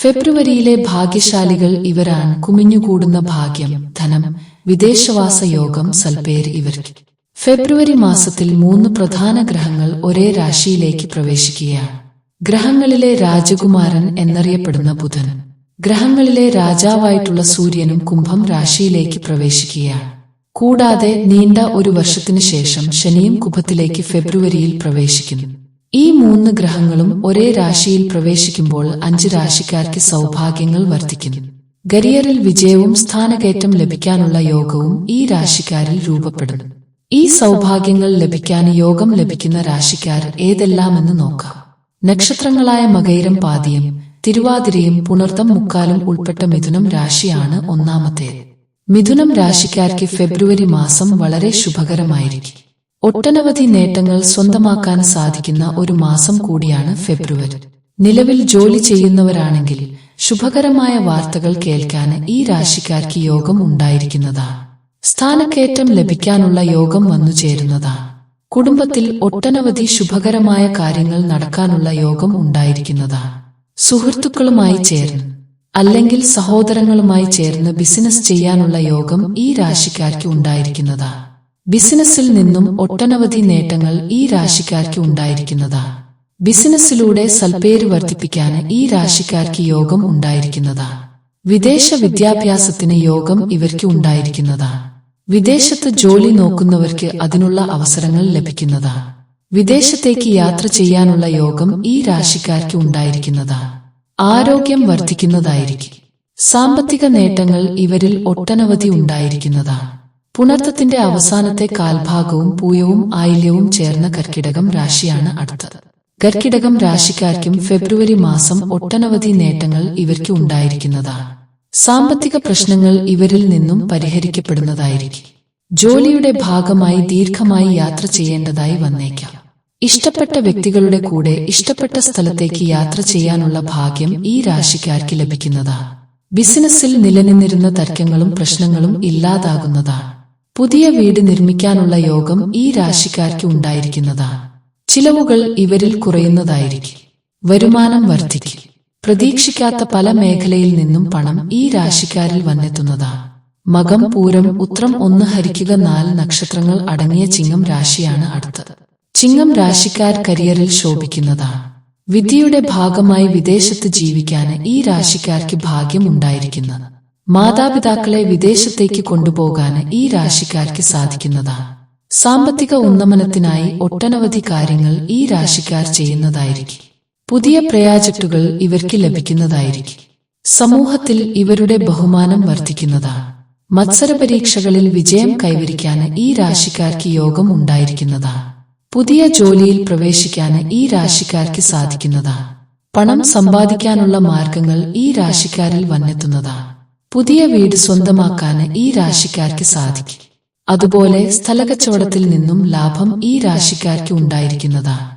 ഫെബ്രുവരിയിലെ ഭാഗ്യശാലികൾ ഇവരാണ്. കുമിഞ്ഞുകൂടുന്ന ഭാഗ്യം, ധനം, വിദേശവാസ യോഗം, സൽപ്പേര് ഇവർക്ക്. ഫെബ്രുവരി മാസത്തിൽ 3 പ്രധാന ഗ്രഹങ്ങൾ ഒരേ രാശിയിലേക്ക് പ്രവേശിക്കുകയാണ്. ഗ്രഹങ്ങളിലെ രാജകുമാരൻ എന്നറിയപ്പെടുന്ന ബുധൻ, ഗ്രഹങ്ങളിലെ രാജാവായിട്ടുള്ള സൂര്യനും കുംഭം രാശിയിലേക്ക് പ്രവേശിക്കുകയാണ്. കൂടാതെ നീണ്ട ഒരു വർഷത്തിനു ശേഷം ശനിയും കുംഭത്തിലേക്ക് ഫെബ്രുവരിയിൽ പ്രവേശിക്കുന്നു. ഈ 3 ഗ്രഹങ്ങളും ഒരേ രാശിയിൽ പ്രവേശിക്കുമ്പോൾ 5 രാശിക്കാർക്ക് സൗഭാഗ്യങ്ങൾ വർദ്ധിക്കുന്നു. കരിയറിൽ വിജയവും സ്ഥാനകയറ്റം ലഭിക്കാനുള്ള യോഗവും ഈ രാശിക്കാരിൽ രൂപപ്പെടുന്നു. ഈ സൗഭാഗ്യങ്ങൾ ലഭിക്കാൻ യോഗം ലഭിക്കുന്ന രാശിക്കാർ ഏതെല്ലാമെന്ന് നോക്കാം. നക്ഷത്രങ്ങളായ മകയിരം, പാതിയും, തിരുവാതിരയും, പുണർതം, മുക്കാലും ഉൾപ്പെട്ട മിഥുനം രാശിയാണ് ഒന്നാമത്തേത്. മിഥുനം രാശിക്കാർക്ക് ഫെബ്രുവരി മാസം വളരെ ശുഭകരമായിരിക്കും. ഒട്ടനവധി നേട്ടങ്ങൾ സ്വന്തമാക്കാൻ സാധിക്കുന്ന ഒരു മാസം കൂടിയാണ് ഫെബ്രുവരി. നിലവിൽ ജോലി ചെയ്യുന്നവരാണെങ്കിൽ ശുഭകരമായ വാർത്തകൾ കേൾക്കാൻ ഈ രാശിക്കാർക്ക് യോഗം ഉണ്ടായിരിക്കുന്നതാണ്. സ്ഥാനക്കയറ്റം ലഭിക്കാനുള്ള യോഗം വന്നു ചേരുന്നതാണ്. കുടുംബത്തിൽ ഒട്ടനവധി ശുഭകരമായ കാര്യങ്ങൾ നടക്കാനുള്ള യോഗം ഉണ്ടായിരിക്കുന്നതാണ്. സുഹൃത്തുക്കളുമായി ചേർന്ന് അല്ലെങ്കിൽ സഹോദരങ്ങളുമായി ചേർന്ന് ബിസിനസ് ചെയ്യാനുള്ള യോഗം ഈ രാശിക്കാർക്ക് ഉണ്ടായിരിക്കുന്നതാണ്. ബിസിനസ്സിൽ നിന്നും ഒട്ടനവധി നേട്ടങ്ങൾ ഈ രാശിക്കാർക്ക് ഉണ്ടായിരിക്കുന്നതാണ്. ബിസിനസ്സിലൂടെ സൽപ്പേര് വർദ്ധിപ്പിക്കാൻ ഈ രാശിക്കാർക്ക് യോഗം ഉണ്ടായിരിക്കുന്നതാണ്. വിദേശ വിദ്യാഭ്യാസത്തിന് യോഗം ഇവർക്ക് ഉണ്ടായിരിക്കുന്നതാണ്. വിദേശത്ത് ജോലി നോക്കുന്നവർക്ക് അതിനുള്ള അവസരങ്ങൾ ലഭിക്കുന്നതാണ്. വിദേശത്തേക്ക് യാത്ര ചെയ്യാനുള്ള യോഗം ഈ രാശിക്കാർക്ക് ഉണ്ടായിരിക്കുന്നതാണ്. ആരോഗ്യം വർദ്ധിക്കുന്നതായിരിക്കും. സാമ്പത്തിക നേട്ടങ്ങൾ ഇവരിൽ ഒട്ടനവധി ഉണ്ടായിരിക്കുന്നതാണ്. പുണർത്തത്തിന്റെ അവസാനത്തെ കാൽഭാഗവും പൂയവും ആയില്യവും ചേർന്ന കർക്കിടകം രാശിയാണ് അടുത്തത്. കർക്കിടകം രാശിക്കാർക്കും ഫെബ്രുവരി മാസം ഒട്ടനവധി നേട്ടങ്ങൾ ഇവർക്ക് ഉണ്ടായിരിക്കുന്നതാണ്. സാമ്പത്തിക പ്രശ്നങ്ങൾ ഇവരിൽ നിന്നും പരിഹരിക്കപ്പെടുന്നതായിരിക്കും. ജോലിയുടെ ഭാഗമായി ദീർഘമായി യാത്ര ചെയ്യേണ്ടതായി വന്നേക്കാം. ഇഷ്ടപ്പെട്ട വ്യക്തികളുടെ കൂടെ ഇഷ്ടപ്പെട്ട സ്ഥലത്തേക്ക് യാത്ര ചെയ്യാനുള്ള ഭാഗ്യം ഈ രാശിക്കാർക്ക് ലഭിക്കുന്നതാണ്. ബിസിനസ്സിൽ നിലനിന്നിരുന്ന തർക്കങ്ങളും പ്രശ്നങ്ങളും ഇല്ലാതാകുന്നതാണ്. പുതിയ വീട് നിർമ്മിക്കാനുള്ള യോഗം ഈ രാശിക്കാർക്ക് ഉണ്ടായിരിക്കുന്നതാണ്. ചിലവുകൾ ഇവരിൽ കുറയുന്നതായിരിക്കും. വരുമാനം വർദ്ധിക്കും. പ്രതീക്ഷിക്കാത്ത പല മേഖലയിൽ നിന്നും പണം ഈ രാശിക്കാരിൽ വന്നെത്തുന്നതാണ്. മകം, പൂരം, ഉത്രം, 1 ഹരിക്കുക 4 നക്ഷത്രങ്ങൾ അടങ്ങിയ ചിങ്ങം രാശിയാണ് അടുത്തത്. ചിങ്ങം രാശിക്കാർ കരിയറിൽ ശോഭിക്കുന്നതാണ്. വിദ്യയുടെ ഭാഗമായി വിദേശത്ത് ജീവിക്കാൻ ഈ രാശിക്കാർക്ക് ഭാഗ്യം ഉണ്ടായിരിക്കുന്നത്. മാതാപിതാക്കളെ വിദേശത്തേക്ക് കൊണ്ടുപോകാൻ ഈ രാശിക്കാർക്ക് സാധിക്കുന്നതാണ്. സാമ്പത്തിക ഉന്നമനത്തിനായി ഒട്ടനവധി കാര്യങ്ങൾ ഈ രാശിക്കാർ ചെയ്യുന്നതായിരിക്കും. പുതിയ പ്രോജക്റ്റുകൾ ഇവർക്ക് ലഭിക്കുന്നതായിരിക്കും. സമൂഹത്തിൽ ഇവരുടെ ബഹുമാനം വർദ്ധിക്കുന്നതാണ്. മത്സരപരീക്ഷകളിൽ വിജയം കൈവരിക്കാൻ ഈ രാശിക്കാർക്ക് യോഗം ഉണ്ടായിരിക്കുന്നതാണ്. പുതിയ ജോലിയിൽ പ്രവേശിക്കാൻ ഈ രാശിക്കാർക്ക് സാധിക്കുന്നതാണ്. പണം സമ്പാദിക്കാനുള്ള മാർഗങ്ങൾ ഈ രാശിക്കാരിൽ വന്നെത്തുന്നതാണ്. പുതിയ വീട് സ്വന്തമാക്കാൻ ഈ രാശിക്കാർക്ക് സാധിക്കും. അതുപോലെ സ്ഥലകച്ചവടത്തിൽ നിന്നും ലാഭം ഈ രാശിക്കാർക്ക് ഉണ്ടായിരിക്കുന്നതാണ്.